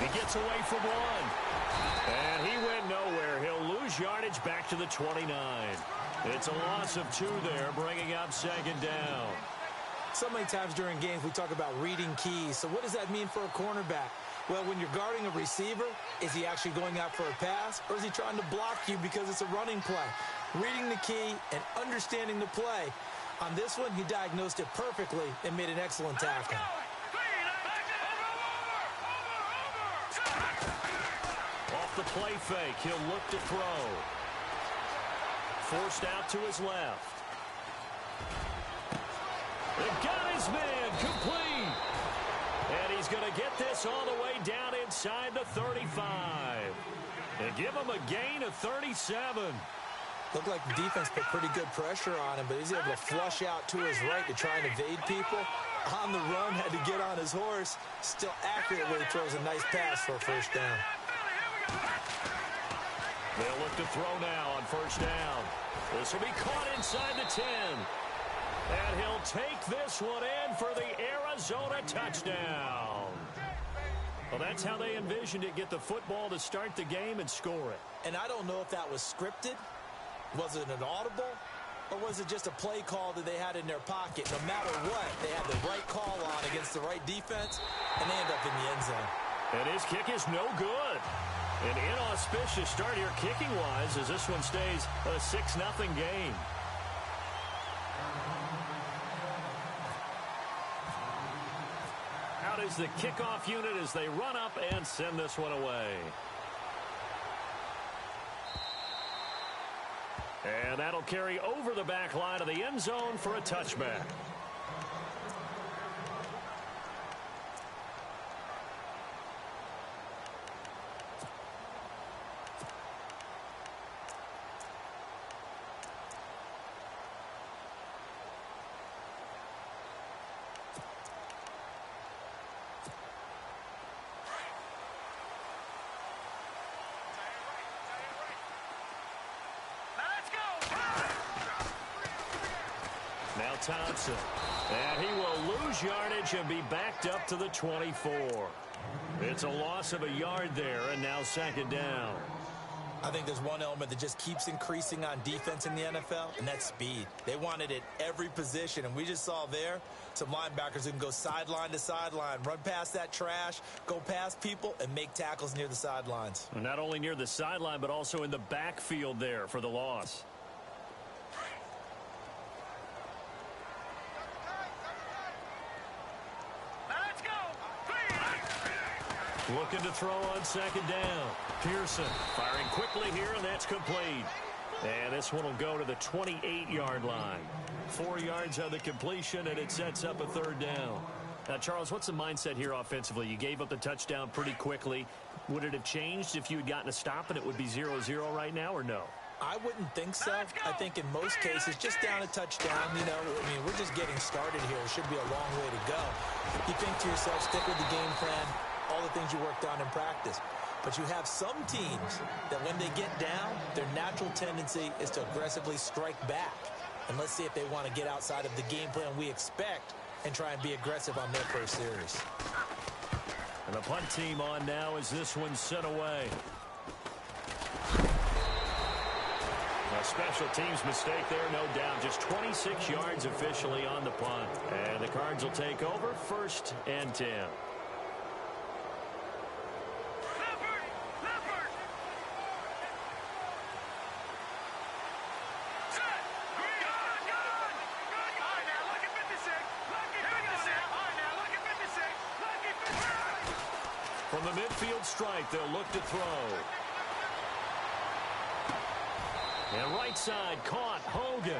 He gets away from one. And he went nowhere. He'll lose yardage back to the 29. It's a loss of 2 there, bringing up second down. So many times during games we talk about reading keys. So what does that mean for a cornerback? Well, when you're guarding a receiver, is he actually going out for a pass, or is he trying to block you because it's a running play? Reading the key and understanding the play. On this one, he diagnosed it perfectly and made an excellent tackle. Off the play fake, he'll look to throw. Forced out to his left. They got his man complete. And he's going to get this all the way down inside the 35. And give him a gain of 37. Looked like the defense put pretty good pressure on him, but he's able to flush out to his right to try and evade people. On the run, had to get on his horse. Still accurate where he throws a nice pass for a first down. They'll look to throw now on first down. This will be caught inside the 10. And he'll take this one in for the Arizona touchdown. Well, that's how they envisioned it, get the football to start the game and score it. And I don't know if that was scripted. Was it an audible? Or was it just a play call that they had in their pocket? No matter what, they had the right call on against the right defense, and they end up in the end zone. And his kick is no good. An inauspicious start here kicking-wise as this one stays a 6-0 game. Out is the kickoff unit as they run up and send this one away. And that'll carry over the back line of the end zone for a touchback. Thompson. And he will lose yardage and be backed up to the 24. It's a loss of a yard there, and now second down. I think there's one element that just keeps increasing on defense in the NFL, and that's speed. They want it at every position, and we just saw there some linebackers who can go sideline to sideline, run past that trash, go past people, and make tackles near the sidelines. Not only near the sideline, but also in the backfield there for the loss. Looking to throw on second down. Pearson firing quickly here, and that's complete. And this one will go to the 28-yard line. 4 yards on the completion, and it sets up a third down. Now, Charles, what's the mindset here offensively? You gave up the touchdown pretty quickly. Would it have changed if you had gotten a stop and it would be 0-0 right now, or no? I wouldn't think so. I think in most cases, just down a touchdown, you know, I mean, we're just getting started here. It should be a long way to go. You think to yourself, stick with the game plan, all the things you worked on in practice. But you have some teams that when they get down, their natural tendency is to aggressively strike back. And let's see if they want to get outside of the game plan we expect and try and be aggressive on their first series. And the punt team on now as this one's sent away. A special teams mistake there, no doubt. Just 26 yards officially on the punt. And the Cards will take over 1st and 10. From the midfield strike, they'll look to throw. And right side caught Hogan.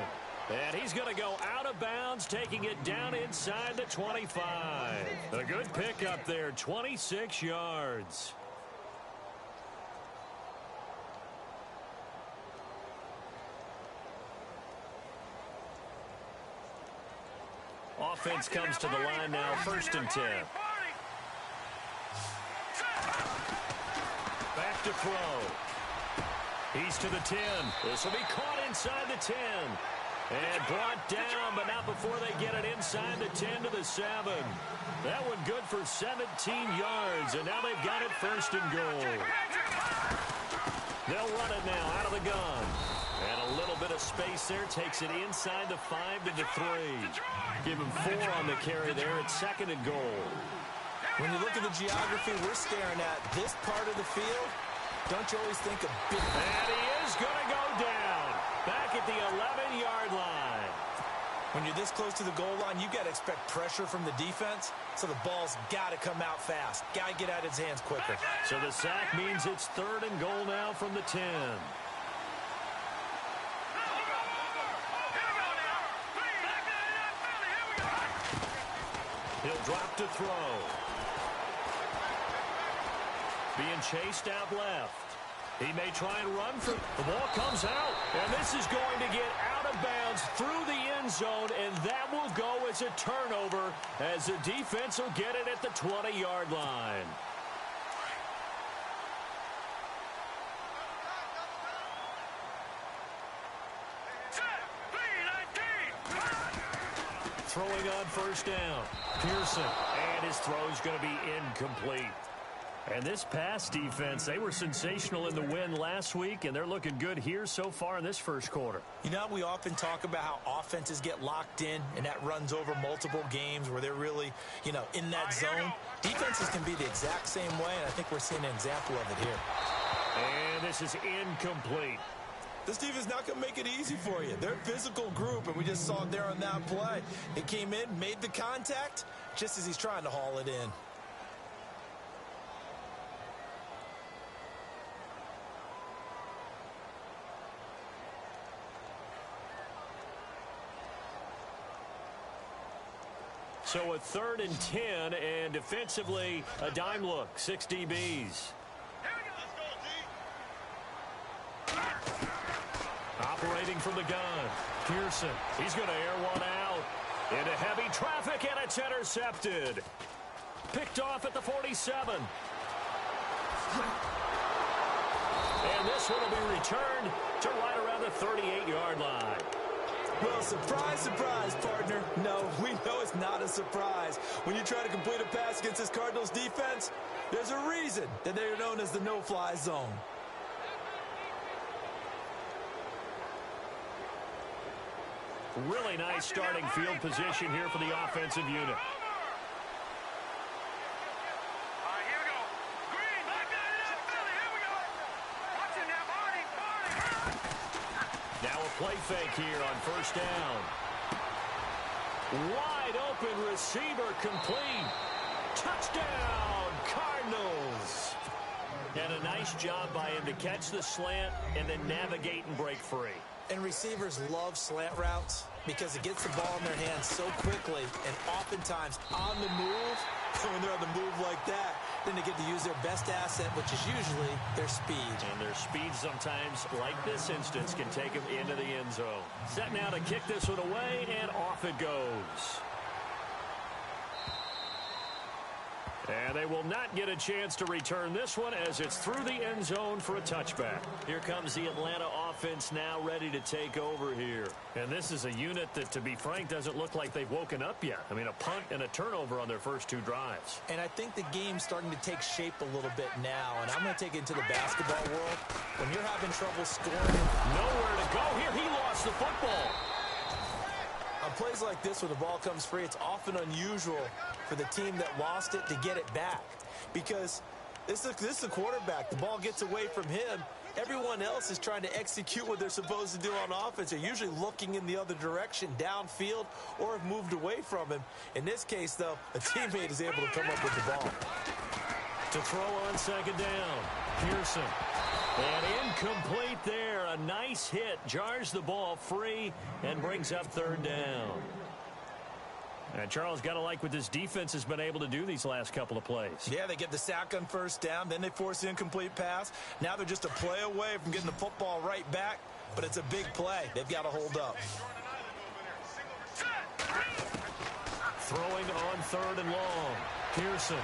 And he's going to go out of bounds, taking it down inside the 25. A good pickup there, 26 yards. Offense comes to the line now, 1st and 10. Back to throw. He's to the 10. This will be caught inside the 10. And brought down, but not before they get it inside the 10 to the 7. That one good for 17 yards, and now they've got it first and goal. They'll run it now out of the gun. And a little bit of space there takes it inside the 5 to the 3. Give him 4 on the carry there at second and goal. When you look at the geography we're staring at, this part of the field, don't you always think of big... And he is going to go down. Back at the 11-yard line. When you're this close to the goal line, you got to expect pressure from the defense, so the ball's got to come out fast. Got to get out of his hands quicker. So the sack means it's third and goal now from the 10. He'll drop to throw. Being chased out left. He may try and run for the ball comes out, and this is going to get out of bounds through the end zone, and that will go as a turnover as the defense will get it at the 20-yard line. Throwing on first down. Pearson, and his throw is going to be incomplete. And this pass defense, they were sensational in the win last week, and they're looking good here so far in this first quarter. You know, we often talk about how offenses get locked in, and that runs over multiple games where they're really, you know, in that zone. Defenses can be the exact same way, and I think we're seeing an example of it here. And this is incomplete. This defense not going to make it easy for you. They're a physical group, and we just saw it there on that play. It came in, made the contact, just as he's trying to haul it in. So a 3rd and 10, and defensively, a dime look, 6 DBs. Operating from the gun, Pearson. He's going to air one out into heavy traffic, and it's intercepted. Picked off at the 47. And this one will be returned to right around the 38-yard line. Well, surprise, surprise, partner. No, we know it's not a surprise. When you try to complete a pass against this Cardinals defense, there's a reason that they're known as the no-fly zone. Really nice starting field position here for the offensive unit. Now a play fake here on first down. Wide open receiver complete. Touchdown, Cardinals. And a nice job by him to catch the slant and then navigate and break free. And receivers love slant routes because it gets the ball in their hands so quickly and oftentimes on the move. When they're on the move like that, then they get to use their best asset, which is usually their speed. And their speed sometimes, like this instance, can take them into the end zone. Set now to kick this one away, and off it goes. And they will not get a chance to return this one as it's through the end zone for a touchback. Here comes the Atlanta offense now ready to take over here. And this is a unit that, to be frank, doesn't look like they've woken up yet. I mean, a punt and a turnover on their first 2 drives. And I think the game's starting to take shape a little bit now. And I'm going to take it into the basketball world. When you're having trouble scoring, nowhere to go here. He lost the football. On plays like this where the ball comes free, it's often unusual for the team that lost it to get it back. Because this is a quarterback. The ball gets away from him. Everyone else is trying to execute what they're supposed to do on offense. They're usually looking in the other direction, downfield, or have moved away from him. In this case, though, a teammate is able to come up with the ball. To throw on second down, Pearson. And incomplete there. A nice hit. Jars the ball free and brings up 3rd down. And Charles, got to like what this defense has been able to do these last couple of plays. Yeah, they get the sack on first down. Then they force the incomplete pass. Now they're just a play away from getting the football right back. But it's a big play. They've got to hold up. Throwing on 3rd and long. Pearson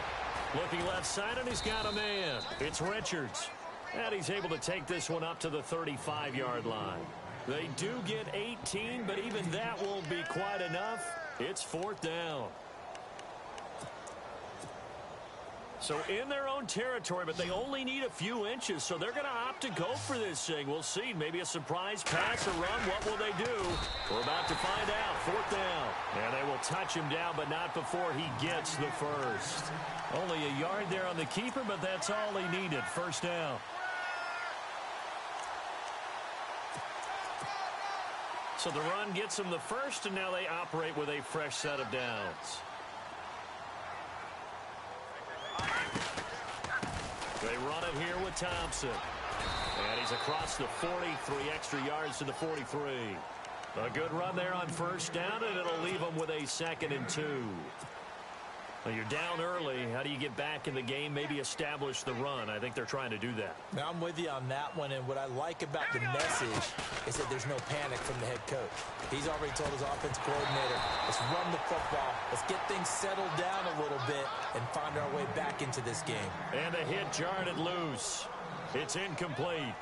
looking left side, and he's got a man. It's Richards. And he's able to take this one up to the 35-yard line. They do get 18, but even that won't be quite enough. It's 4th down. So in their own territory, but they only need a few inches, so they're going to opt to go for this thing. We'll see. Maybe a surprise pass or run. What will they do? We're about to find out. 4th down. And they will touch him down, but not before he gets the first. Only a yard there on the keeper, but that's all he needed. 1st down. So the run gets them the first, and now they operate with a fresh set of downs. They run it here with Thompson. And he's across the 40, 3 extra yards to the 43. A good run there on 1st down, and it'll leave them with a 2nd and 2. Well, you're down early. How do you get back in the game, maybe establish the run? I think they're trying to do that. Now, I'm with you on that one, and what I like about the message is that there's no panic from the head coach. He's already told his offensive coordinator, let's run the football, let's get things settled down a little bit and find our way back into this game. And a hit jarred it loose. It's incomplete.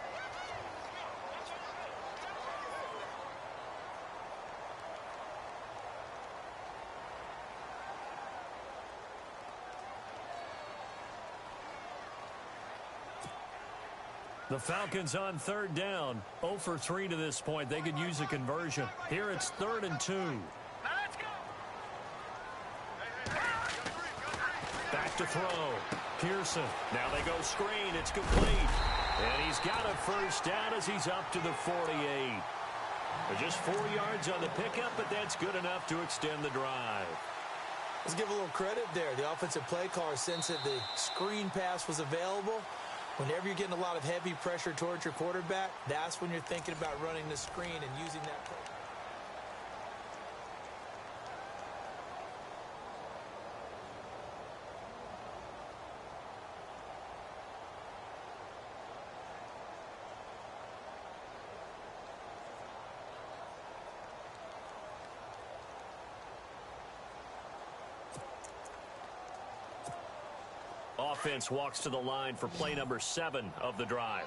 The Falcons on 3rd down. 0 for 3 to this point. They could use a conversion. Here it's 3rd and 2. Back to throw. Pearson. Now they go screen. It's complete. And he's got a 1st down as he's up to the 48. Just 4 yards on the pickup, but that's good enough to extend the drive. Let's give a little credit there. The offensive play caller sensed that the screen pass was available. Whenever you're getting a lot of heavy pressure towards your quarterback, that's when you're thinking about running the screen and using that play. Offense walks to the line for play number 7 of the drive.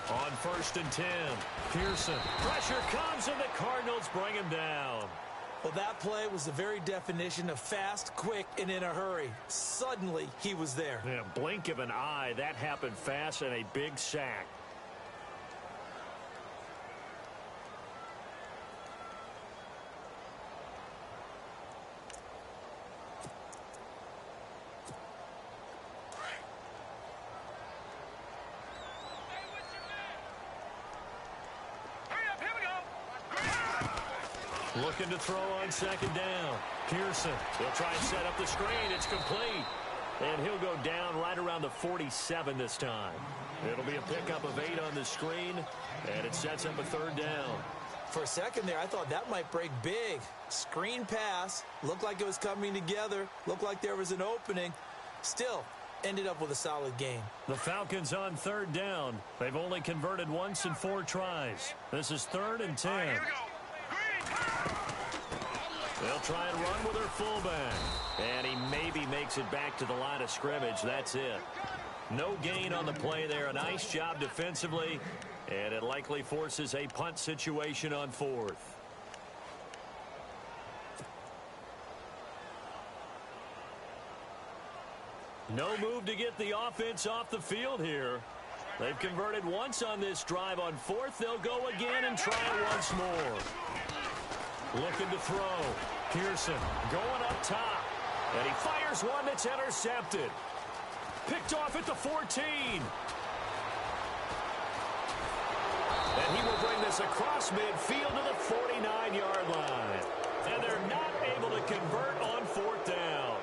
On 1st and 10, Pearson. Pressure comes, and the Cardinals bring him down. Well, that play was the very definition of fast, quick, and in a hurry. Suddenly, he was there. In a blink of an eye, that happened fast, and a big sack. Looking to throw on 2nd down. Pearson. He'll try and set up the screen. It's complete. And he'll go down right around the 47 this time. It'll be a pickup of 8 on the screen, and it sets up a 3rd down. For a second there, I thought that might break big. Screen pass. Looked like it was coming together. Looked like there was an opening. Still, ended up with a solid game. The Falcons on 3rd down. They've only converted once in 4 tries. This is 3rd and 10. Right, here we go. They'll try and run with their fullback. And he maybe makes it back to the line of scrimmage. That's it. No gain on the play there. A nice job defensively. And it likely forces a punt situation on 4th. No move to get the offense off the field here. They've converted once on this drive. On 4th, they'll go again and try it once more. Looking to throw. Pearson going up top. And he fires one that's intercepted. Picked off at the 14. And he will bring this across midfield to the 49-yard line. And they're not able to convert on 4th down.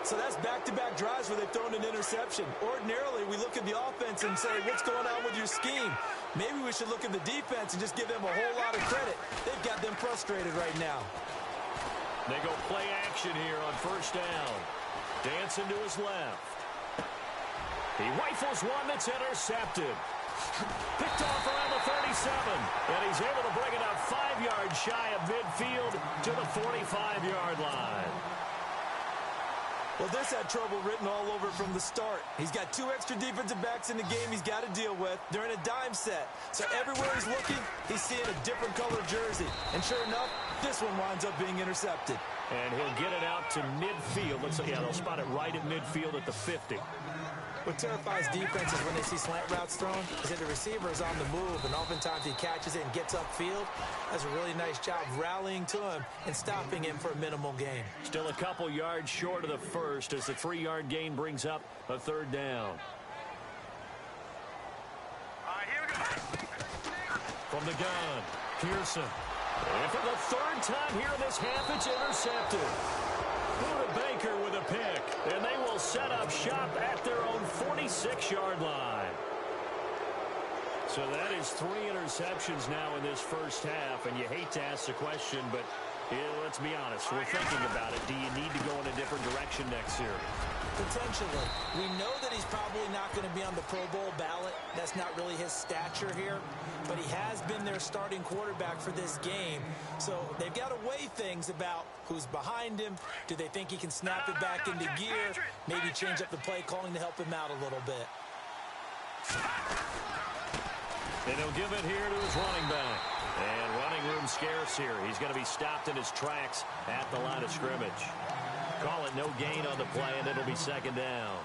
So that's back-to-back drives where they've thrown an interception. Ordinarily, we look at the offense and say, what's going on with your scheme? Maybe we should look at the defense and just give them a whole lot of credit. They've got them frustrated right now. They go play action here on 1st down. Dancing to his left. He rifles one that's intercepted. Picked off around the 37. And he's able to bring it up 5 yards shy of midfield to the 45-yard line. Well, this had trouble written all over it from the start. He's got 2 extra defensive backs in the game he's got to deal with. They're in a dime set. So everywhere he's looking, he's seeing a different color jersey. And sure enough, this one winds up being intercepted. And he'll get it out to midfield. Looks like, yeah, they'll spot it right at midfield at the 50. What terrifies defenses when they see slant routes thrown is that the receiver is on the move, and oftentimes he catches it and gets upfield. Does a really nice job rallying to him and stopping him for a minimal gain. Still a couple yards short of the first as the 3-yard gain brings up a 3rd down. All right, here we go. From the gun, Pearson. And for the 3rd time here in this half, it's intercepted. Buda Baker with a pick, and they will set up shop at their own 46-yard line. So that is 3 interceptions now in this first half, and you hate to ask the question, but let's be honest, we're thinking about it. Do you need to go in a different direction next series? Potentially. We know that he's probably not going to be on the Pro Bowl ballot. That's not really his stature here. But he has been their starting quarterback for this game. So they've got to weigh things about who's behind him. Do they think he can snap it back into gear? Maybe change up the play calling to help him out a little bit. And he'll give it here to his running back. And running room scarce here. He's going to be stopped in his tracks at the line of scrimmage. Call it no gain on the play, and it'll be 2nd down.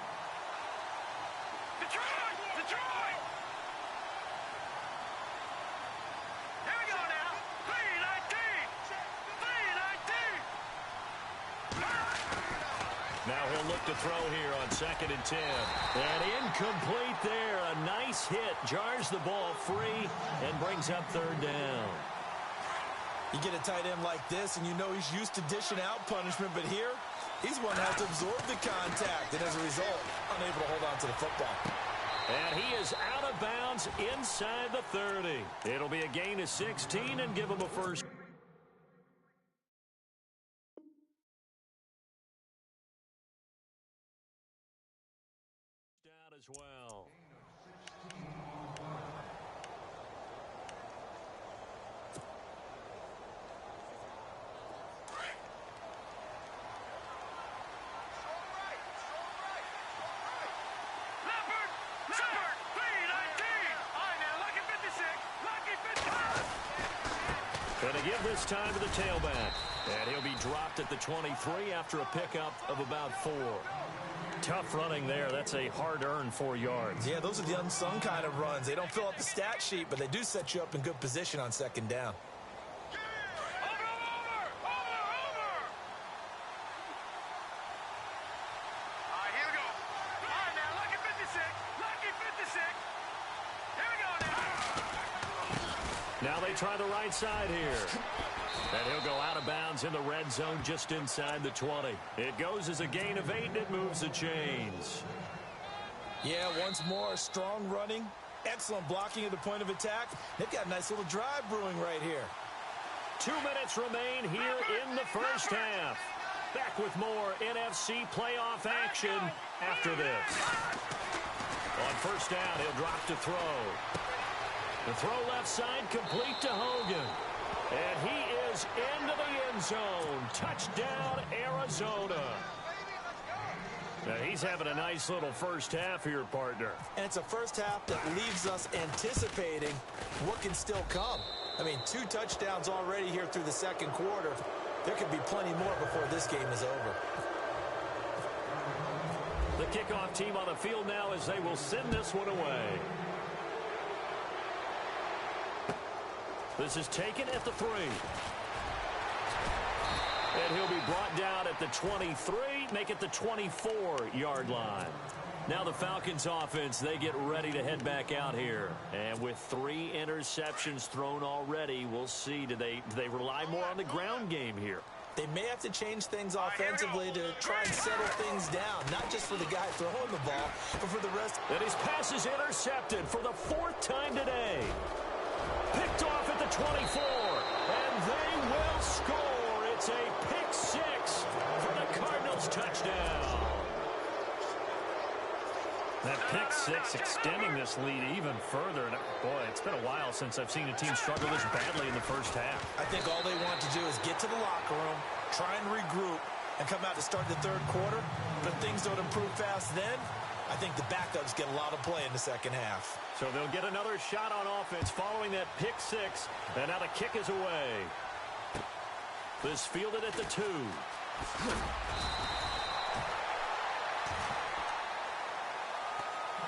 Detroit! Detroit! Here we go now. 3-19. 3-19. Now he'll look to throw here on 2nd and 10. And incomplete there. A nice hit. Jars the ball free and brings up 3rd down. You get a tight end like this, and you know he's used to dishing out punishment, but here, he's one that has to absorb the contact, and as a result, unable to hold on to the football. And he is out of bounds inside the 30. It'll be a gain of 16 and give him a first. Down as well. Going to give this time to the tailback. And he'll be dropped at the 23 after a pickup of about 4. Tough running there. That's a hard-earned 4 yards. Yeah, those are the unsung kind of runs. They don't fill up the stat sheet, but they do set you up in good position on 2nd down. Now they try the right side here. And he'll go out of bounds in the red zone just inside the 20. It goes as a gain of 8, and it moves the chains. Yeah, once more, strong running, excellent blocking at the point of attack. They've got a nice little drive brewing right here. 2 minutes remain here in the first half. Back with more NFC playoff action after this. On 1st down, he'll drop to throw. The throw left side complete to Hogan. And he is into the end zone. Touchdown, Arizona. Now he's having a nice little first half here, partner. And it's a first half that leaves us anticipating what can still come. I mean, 2 touchdowns already here through the 2nd quarter. There could be plenty more before this game is over. The kickoff team on the field now as they will send this one away. This is taken at the 3. And he'll be brought down at the 23, make it the 24-yard line. Now the Falcons offense, they get ready to head back out here. And with 3 interceptions thrown already, we'll see. Do they rely more on the ground game here? They may have to change things offensively to try and settle things down, not just for the guy throwing the ball, but for the rest. And his pass is intercepted for the 4th time today. Picked off at the 24, and they will score. It's a pick 6 for the Cardinals touchdown. That pick 6 extending this lead even further. And boy, it's been a while since I've seen a team struggle this badly in the first half. I think all they want to do is get to the locker room, try and regroup, and come out to start the third quarter, but if things don't improve fast then, I think the backups get a lot of play in the second half. So they'll get another shot on offense following that pick six, and now the kick is away. This fielded at the 2.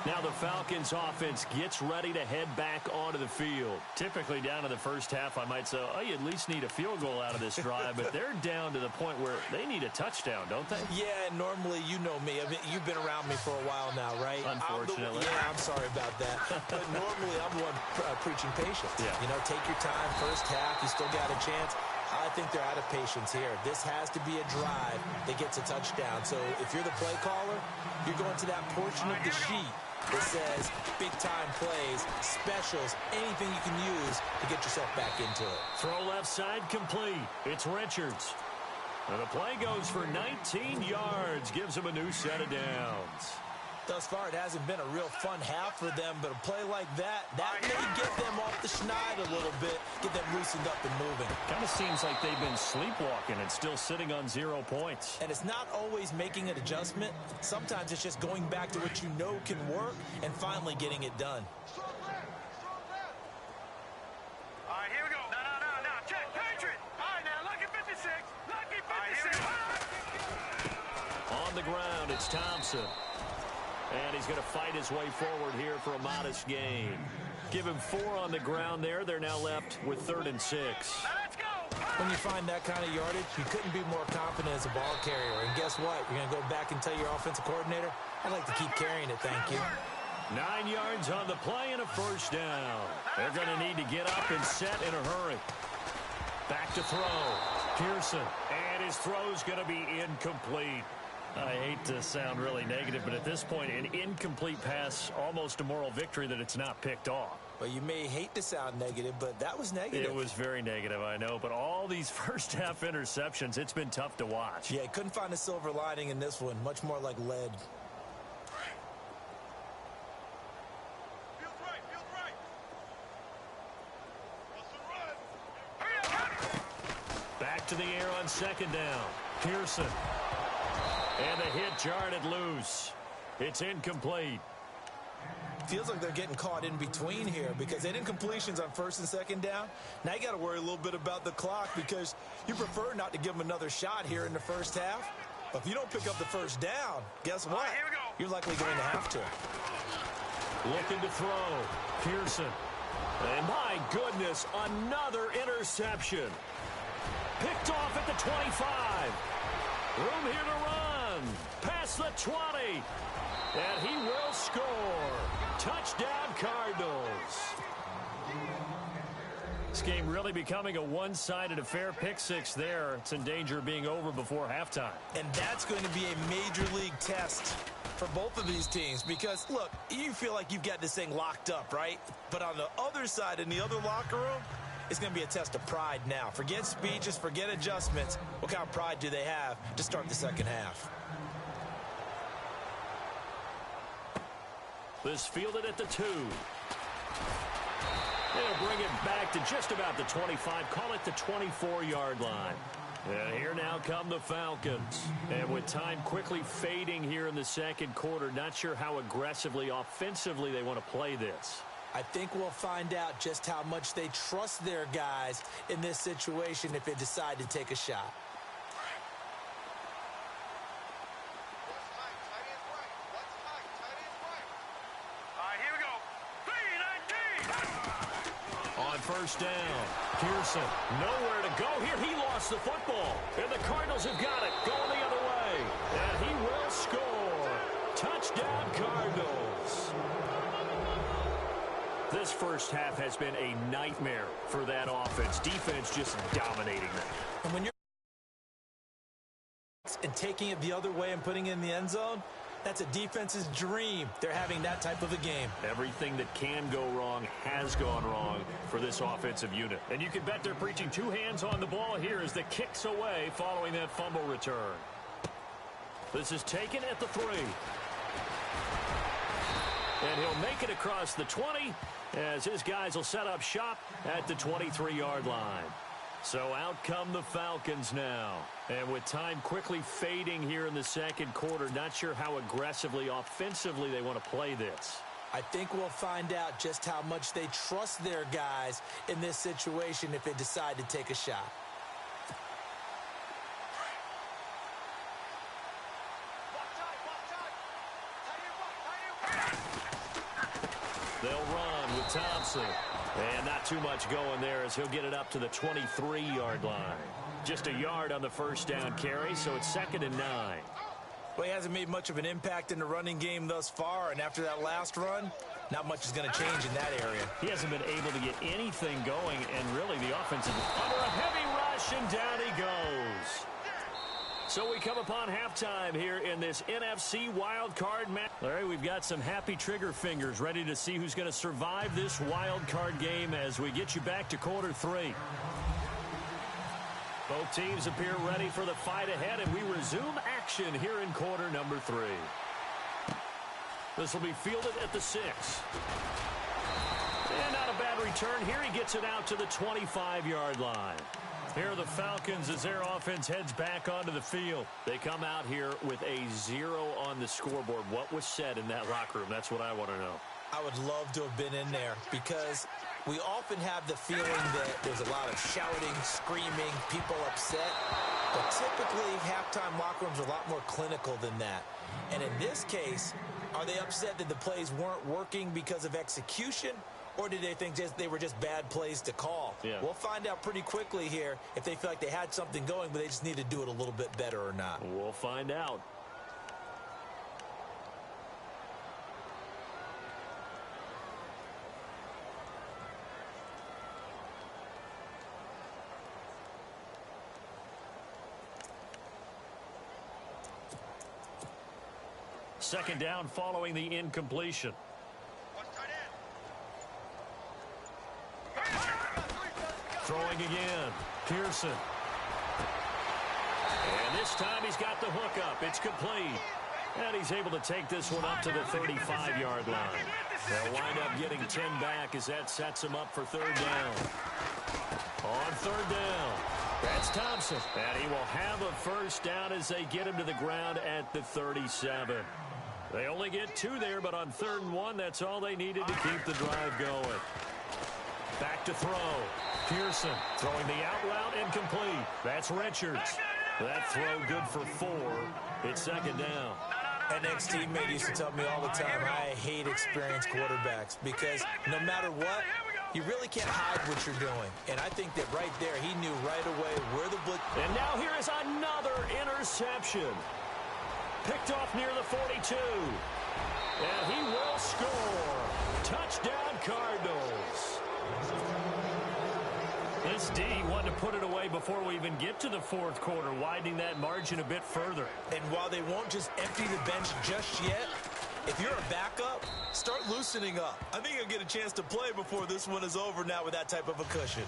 Now the Falcons offense gets ready to head back onto the field. Typically down to the first half, I might say, oh, you at least need a field goal out of this drive, but they're down to the point where they need a touchdown, don't they? Yeah, normally, you know me. I mean, you've been around me for a while now, right? Unfortunately. I'm sorry about that. But normally, I'm the one preaching patience. Yeah. You know, take your time, first half, you still got a chance. I think they're out of patience here. This has to be a drive that gets a touchdown. So if you're the play caller, you're going to that portion of the sheet that says big-time plays, specials, anything you can use to get yourself back into it. Throw left side complete. It's Richards. And the play goes for 19 yards. Gives him a new set of downs. Thus far, it hasn't been a real fun half for them, but a play like that may get them off the schneid a little bit, get them loosened up and moving. Kind of seems like they've been sleepwalking and still sitting on 0 points. And it's not always making an adjustment. Sometimes it's just going back to what you know can work and finally getting it done. All right, here we go. No. Check, Patriot. All right, now, lucky 56. Lucky 56. On the ground, it's Thompson. And he's going to fight his way forward here for a modest gain. Give him 4 on the ground there. They're now left with 3rd and 6. Now let's go. When you find that kind of yardage, you couldn't be more confident as a ball carrier. And guess what? You're going to go back and tell your offensive coordinator, I'd like to keep carrying it, thank you. 9 yards on the play and a first down. They're going to need to get up and set in a hurry. Back to throw. Pearson. And his throw's going to be incomplete. I hate to sound really negative, but at this point, an incomplete pass, almost a moral victory that it's not picked off. Well, you may hate to sound negative, but that was negative. It was very negative, I know, but all these first half interceptions, it's been tough to watch. Yeah, couldn't find a silver lining in this one. Much more like lead. Feels right. Russell, run. Back to the air on 2nd down. Pearson. And the hit jarred it loose. It's incomplete. Feels like they're getting caught in between here because they did incompletions on 1st and 2nd down. Now you got to worry a little bit about the clock because you prefer not to give them another shot here in the first half. But if you don't pick up the first down, guess what? Here we go. You're likely going to have to. Looking to throw. Pearson. And my goodness, another interception. Picked off at the 25. Room here to run. Past the 20. And he will score. Touchdown, Cardinals. This game really becoming a one-sided affair. Pick 6 there. It's in danger of being over before halftime. And that's going to be a major league test for both of these teams because, look, you feel like you've got this thing locked up, right? But on the other side, in the other locker room, it's going to be a test of pride now. Forget speeches, forget adjustments. What kind of pride do they have to start the second half? This fielded at the 2. They'll bring it back to just about the 25. Call it the 24-yard line. And here now come the Falcons. And with time quickly fading here in the second quarter, not sure how aggressively, offensively they want to play this. I think we'll find out just how much they trust their guys in this situation if they decide to take a shot. All right, here we go. 3-19. On 1st down, Pearson, nowhere to go here. He lost the football. And the Cardinals have got it, going the other way. And he will score. Touchdown, Cardinals. This first half has been a nightmare for that offense. Defense just dominating them. And when you're taking it the other way and putting it in the end zone, that's a defense's dream. They're having that type of a game. Everything that can go wrong has gone wrong for this offensive unit. And you can bet they're preaching 2 hands on the ball here as the kick's away following that fumble return. This is taken at the 3. And he'll make it across the 20 as his guys will set up shop at the 23-yard line. So out come the Falcons now. And with time quickly fading here in the second quarter, not sure how aggressively, offensively they want to play this. I think we'll find out just how much they trust their guys in this situation if they decide to take a shot. They'll run with Thompson. And not too much going there as he'll get it up to the 23-yard line. Just a yard on the first down carry, so it's 2nd and 9. Well, he hasn't made much of an impact in the running game thus far, and after that last run, not much is going to change in that area. He hasn't been able to get anything going, and really the offense is under a heavy rush, and down he goes. So we come upon halftime here in this NFC wild card match. Larry, we've got some happy trigger fingers ready to see who's going to survive this wild card game as we get you back to quarter 3. Both teams appear ready for the fight ahead, and we resume action here in quarter number 3. This will be fielded at the 6. And not a bad return here. He gets it out to the 25-yard line. Here are the Falcons as their offense heads back onto the field. They come out here with a 0 on the scoreboard. What was said in that locker room? That's what I want to know. I would love to have been in there because we often have the feeling that there's a lot of shouting, screaming, people upset. But typically, halftime locker rooms are a lot more clinical than that. And in this case, are they upset that the plays weren't working because of execution? Or did they think they were just bad plays to call? Yeah. We'll find out pretty quickly here if they feel like they had something going, but they just need to do it a little bit better or not. We'll find out. Second down following the incompletion. Throwing again. Pearson. And this time he's got the hook up. It's complete. And he's able to take this one up to the 35-yard line. They'll wind up getting 10 back as that sets him up for 3rd down. On 3rd down, that's Thompson. And he will have a first down as they get him to the ground at the 37. They only get 2 there, but on 3rd and 1, that's all they needed to keep the drive going. Back to throw. Pearson throwing the out route incomplete. That's Richards. That throw good for 4. It's 2nd down. An ex-teammate used to tell me all the time, I hate experienced quarterbacks because no matter what, you really can't hide what you're doing. And I think that right there, he knew right away where the blitz. And now here is another interception. Picked off near the 42. And he will score. Touchdown, Cardinals. This D wanted to put it away before we even get to the 4th quarter, widening that margin a bit further. And while they won't just empty the bench just yet, if you're a backup, start loosening up. I think you'll get a chance to play before this one is over now with that type of a cushion.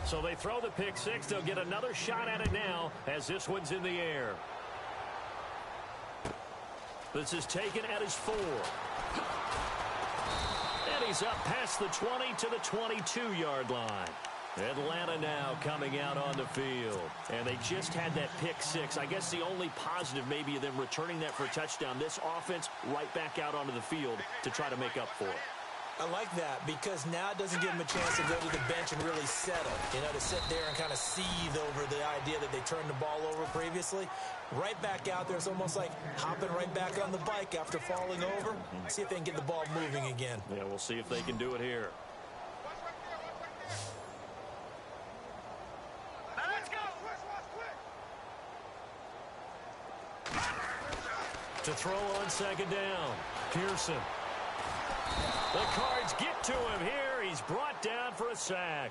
So they throw the pick 6. They'll get another shot at it now as this one's in the air. This is taken at his 4. And he's up past the 20 to the 22-yard line. Atlanta now coming out on the field. And they just had that pick 6. I guess the only positive maybe of them returning that for a touchdown. This offense right back out onto the field to try to make up for it. I like that because now it doesn't give them a chance to go to the bench and really settle. You know, to sit there and kind of seethe over the idea that they turned the ball over previously. Right back out there, it's almost like hopping right back on the bike after falling over. See if they can get the ball moving again. Yeah, we'll see if they can do it here. Let's go. To throw on 2nd down, Pearson. The Cards get to him here. He's brought down for a sack.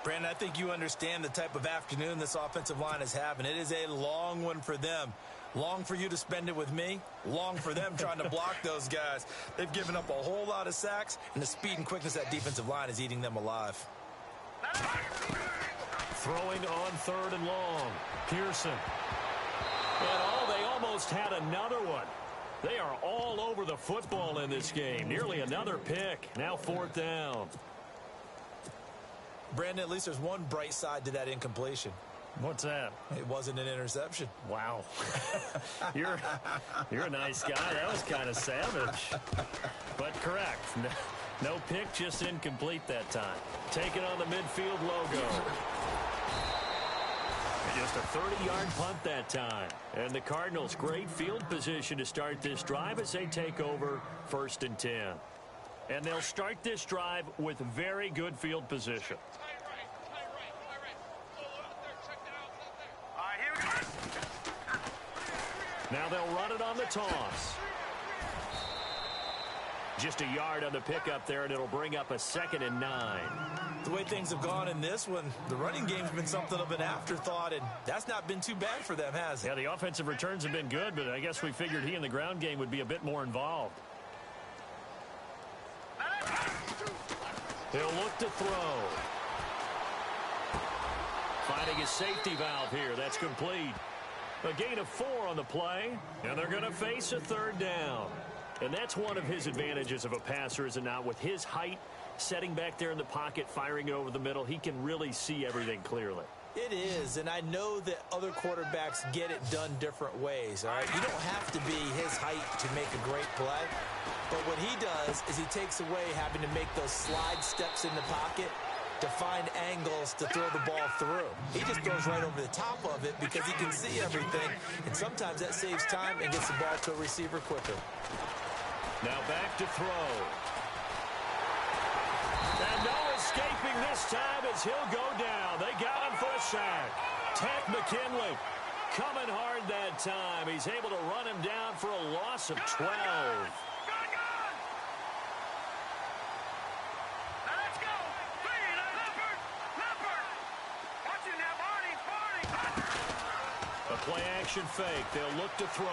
Brandon, I think you understand the type of afternoon this offensive line is having. It is a long one for them. Long for you to spend it with me. Long for them trying to block those guys. They've given up a whole lot of sacks, and the speed and quickness of that defensive line is eating them alive. Throwing on 3rd and long. Pearson. And they almost had another one. They are all over the football in this game. Nearly another pick. Now 4th down. Brandon, at least there's one bright side to that incompletion. What's that? It wasn't an interception. Wow. You're a nice guy. That was kind of savage. But correct. No pick, just incomplete that time. Taking on the midfield logo. Just a 30-yard punt that time. And the Cardinals, great field position to start this drive as they take over 1st and 10. And they'll start this drive with very good field position. Now they'll run it on the toss. Just a yard on the pickup there, and it'll bring up a 2nd and 9. The way things have gone in this one, the running game's been something of an afterthought, and that's not been too bad for them, has it? Yeah, the offensive returns have been good, but I guess we figured he in the ground game would be a bit more involved. He'll look to throw. Finding his safety valve here. That's complete. A gain of 4 on the play, and they're going to face a 3rd down. And that's one of his advantages of a passer, is it not? With his height, setting back there in the pocket, firing it over the middle, he can really see everything clearly. It is, and I know that other quarterbacks get it done different ways, all right? You don't have to be his height to make a great play. But what he does is he takes away having to make those slide steps in the pocket to find angles to throw the ball through. He just throws right over the top of it because he can see everything, and sometimes that saves time and gets the ball to a receiver quicker. Now back to throw. And no escaping this time as he'll go down. They got him for a sack. Ted McKinley coming hard that time. He's able to run him down for a loss of 12. A play-action fake. They'll look to throw.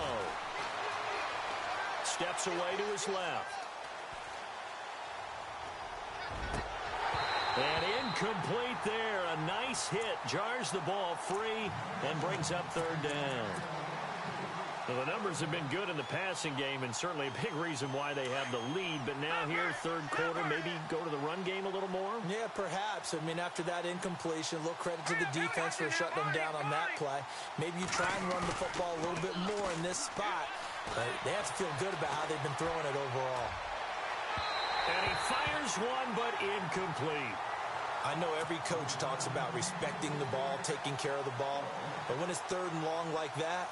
Steps away to his left. And incomplete there. A nice hit. Jars the ball free and brings up 3rd down. Well, the numbers have been good in the passing game, and certainly a big reason why they have the lead. But now here, 3rd quarter, maybe go to the run game a little more? Yeah, perhaps. I mean, after that incompletion, a little credit to the defense for shutting them down on that play. Maybe you try and run the football a little bit more in this spot. But they have to feel good about how they've been throwing it overall. And he fires one, but incomplete. I know every coach talks about respecting the ball, taking care of the ball. But when it's 3rd and long like that,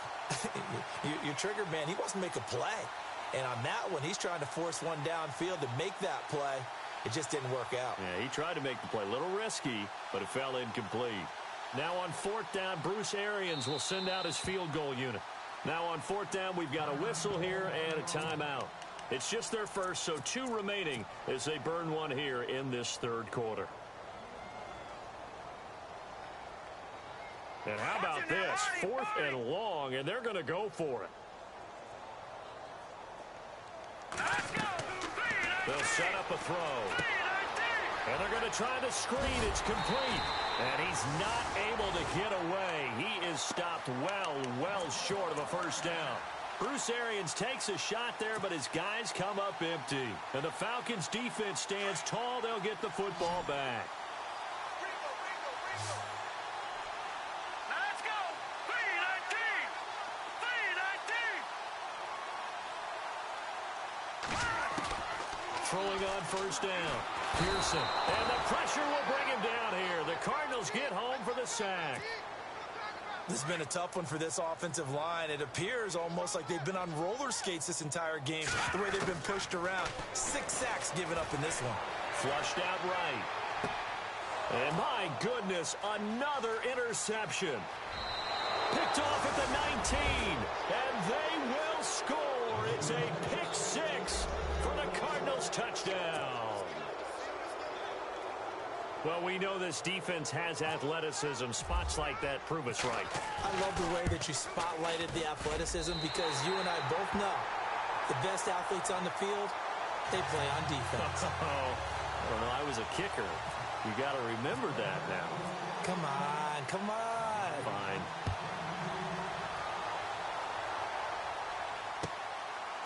you're triggered, man. He wants to make a play. And on that one, he's trying to force one downfield to make that play. It just didn't work out. Yeah, he tried to make the play. A little risky, but it fell incomplete. Now on 4th down, Bruce Arians will send out his field goal unit. Now on 4th down, we've got a whistle here and a timeout. It's just their first, so 2 remaining as they burn one here in this 3rd quarter. And how about this? 4th and long, and they're going to go for it. They'll set up a throw. And they're going to try the screen. It's complete. And he's not able to get away. He is stopped well short of a 1st down. Bruce Arians takes a shot there, but his guys come up empty. And the Falcons defense stands tall. They'll get the football back. Throwing on 1st down. Pearson. And the pressure will bring him down here. The Cardinals get home for the sack. This has been a tough one for this offensive line. It appears almost like they've been on roller skates this entire game, the way they've been pushed around. 6 sacks given up in this one. Flushed out right. And my goodness, another interception. Picked off at the 19. And they will score. It's a pick 6 for the Cardinals touchdown. Well, we know this defense has athleticism. Spots like that prove us right. I love the way that you spotlighted the athleticism because you and I both know the best athletes on the field, they play on defense. Oh, I don't know. I was a kicker. You got to remember that now. Come on, come on. Fine.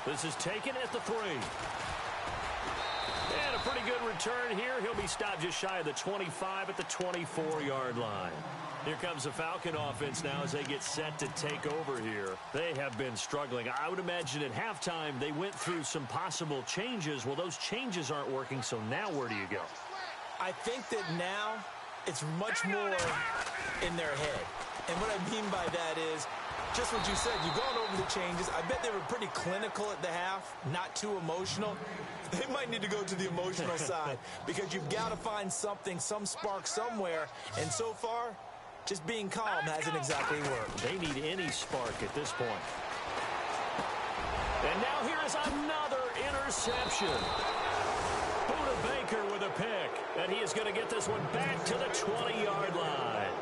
This is taken at the 3. And a pretty good return here. He'll be stopped just shy of the 25 at the 24-yard line. Here comes the Falcon offense now as they get set to take over here. They have been struggling. I would imagine at halftime they went through some possible changes. Well, those changes aren't working, so now where do you go? I think that now it's much more in their head. And what I mean by that is just what you said. You've gone over the changes. I bet they were pretty clinical at the half, not too emotional. They might need to go to the emotional side because you've got to find something, some spark somewhere. And so far, just being calm hasn't exactly worked. They need any spark at this point. And now here is another interception. Buda Baker with a pick. And he is going to get this one back to the 20-yard line.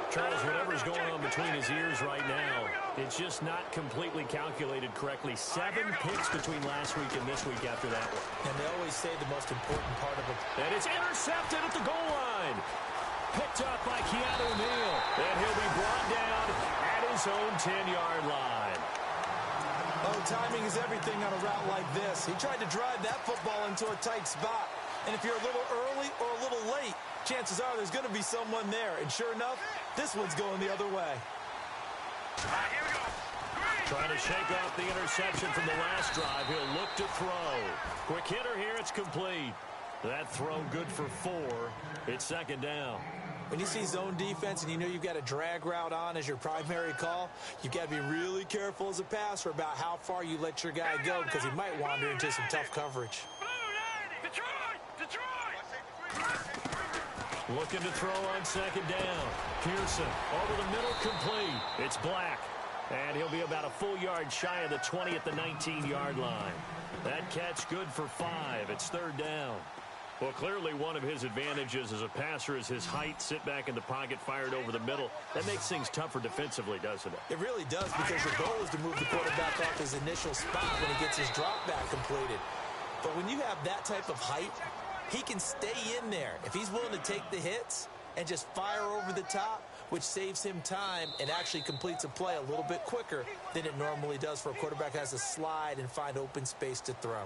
Charles, whatever's going on between his ears right now, it's just not completely calculated correctly. 7 picks between last week and this week after that one. And they always say the most important part of it. And it's intercepted at the goal line. Picked up by Keanu Neal. And he'll be brought down at his own 10-yard line. Oh, timing is everything on a route like this. He tried to drive that football into a tight spot. And if you're a little early or a little late, chances are there's going to be someone there. And sure enough, this one's going the other way. Here we go. Trying to shake off the interception from the last drive. He'll look to throw. Quick hitter here. It's complete. That throw good for 4. It's second down. When you see zone defense and you know you've got a drag route on as your primary call, you've got to be really careful as a passer about how far you let your guy go because he might wander into some tough coverage. Looking to throw on second down. Pearson over the middle, complete. It's Black. And he'll be about a full yard shy of the 20 at the 19-yard line. That catch good for 5. It's third down. Well, clearly one of his advantages as a passer is his height. Sit back in the pocket, fired over the middle. That makes things tougher defensively, doesn't it? It really does because your goal is to move the quarterback off his initial spot when he gets his drop back completed. But when you have that type of height, he can stay in there if he's willing to take the hits and just fire over the top, which saves him time and actually completes a play a little bit quicker than it normally does for a quarterback who has to slide and find open space to throw.